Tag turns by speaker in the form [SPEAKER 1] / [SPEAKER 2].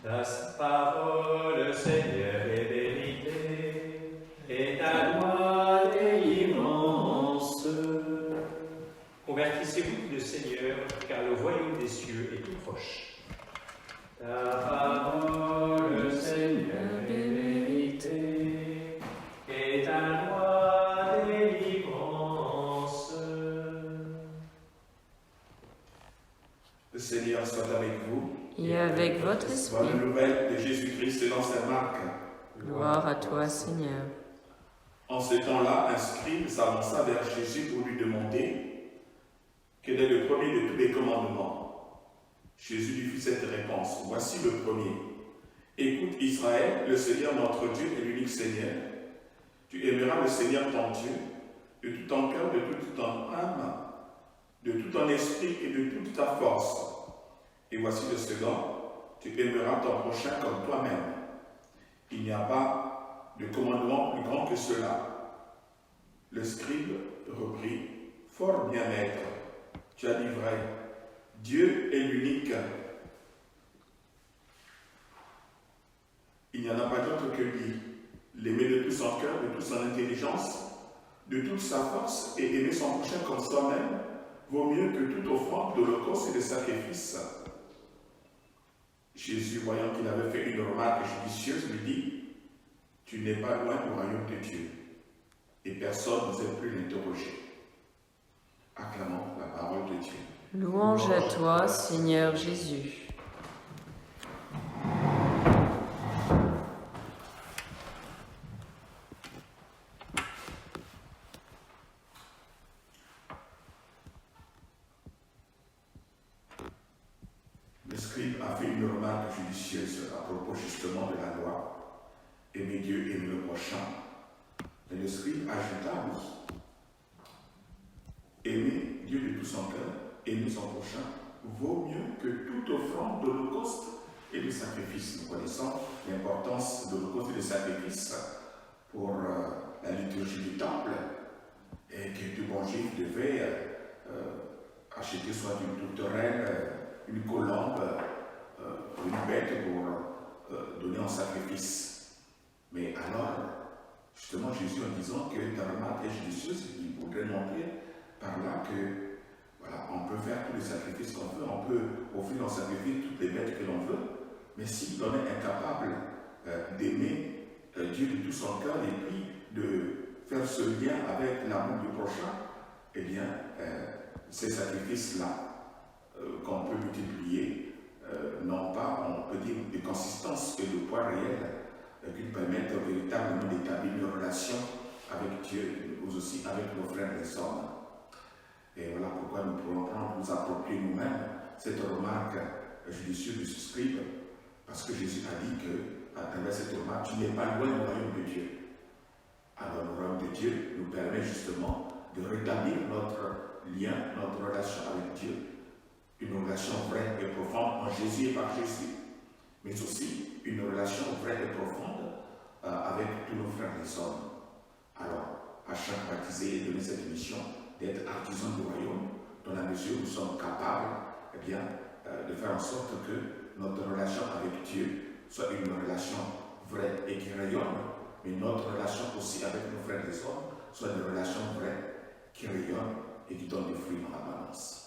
[SPEAKER 1] Ta parole, Seigneur, est vérité, et ta loi délivrance. Convertissez-vous, le Seigneur, car le royaume des cieux est tout proche. Ta parole, Seigneur, est vérité, et ta loi délivrance.
[SPEAKER 2] Le Seigneur soit avec vous.
[SPEAKER 3] Et avec votre esprit.
[SPEAKER 2] Bonne nouvelle de Jésus-Christ selon saint Marc.
[SPEAKER 3] Gloire à toi, Seigneur.
[SPEAKER 2] En ce temps-là, un scribe s'avança vers Jésus pour lui demander quel est le premier de tous les commandements. Jésus lui fit cette réponse. Voici le premier. Écoute Israël, le Seigneur notre Dieu est l'unique Seigneur. Tu aimeras le Seigneur ton Dieu de tout ton cœur, de toute ton âme, de tout ton esprit et de toute ta force. Et voici le second, tu aimeras ton prochain comme toi-même. Il n'y a pas de commandement plus grand que cela. Le scribe reprit, fort bien maître, tu as dit vrai, Dieu est l'unique. Il n'y en a pas d'autre que lui. L'aimer de tout son cœur, de toute son intelligence, de toute sa force et aimer son prochain comme soi-même vaut mieux que toute offrande d'holocauste et de sacrifice. Jésus, voyant qu'il avait fait une remarque judicieuse, lui dit « Tu n'es pas loin du royaume de Dieu. » Et personne n'osait plus l'interroger. Acclamons la parole de Dieu.
[SPEAKER 3] Louange à toi, Seigneur Jésus.
[SPEAKER 2] Le scribe a fait une remarque judicieuse à propos justement de la loi. Aimer Dieu, aimer le prochain. Et le scribe ajouta oui. Aimer Dieu de tout son cœur, aimer son prochain, vaut mieux que toute offrande d'holocauste et de sacrifice. Nous connaissons l'importance de l'holocauste et de sacrifice pour la liturgie du temple, et que tout bon juif devait acheter soit une tourterelle, une colombe, une bête pour donner en sacrifice. Mais alors, justement, Jésus, en disant que ta remarque est judicieuse, il voudrait montrer par là que voilà, on peut faire tous les sacrifices qu'on veut, on peut offrir en sacrifice toutes les bêtes que l'on veut, mais si l'on est incapable d'aimer Dieu de tout son cœur et puis de faire ce lien avec l'amour du prochain, eh bien, ces sacrifices-là qu'on peut multiplier n'ont pas, on peut dire, de consistance et de poids réel qui permettent véritablement d'établir une relation avec Dieu, mais aussi avec nos frères et sœurs. Et voilà pourquoi nous pouvons nous approprier nous-mêmes cette remarque judicieuse de ce scribe, parce que Jésus a dit qu'à travers cette remarque, tu n'es pas loin du royaume de Dieu. Alors le royaume de Dieu nous permet justement de rétablir notre lien, notre relation avec Dieu, une relation vraie et profonde en Jésus et par Jésus, mais aussi une relation vraie et profonde avec tous nos frères et sœurs. Alors, à chaque baptisé, donner cette mission d'être artisan du royaume, dans la mesure où nous sommes capables eh bien, de faire en sorte que notre relation avec Dieu soit une relation vraie et qui rayonne, mais notre relation aussi avec nos frères et sœurs soit une relation vraie qui rayonne et qui donne des fruits en abondance.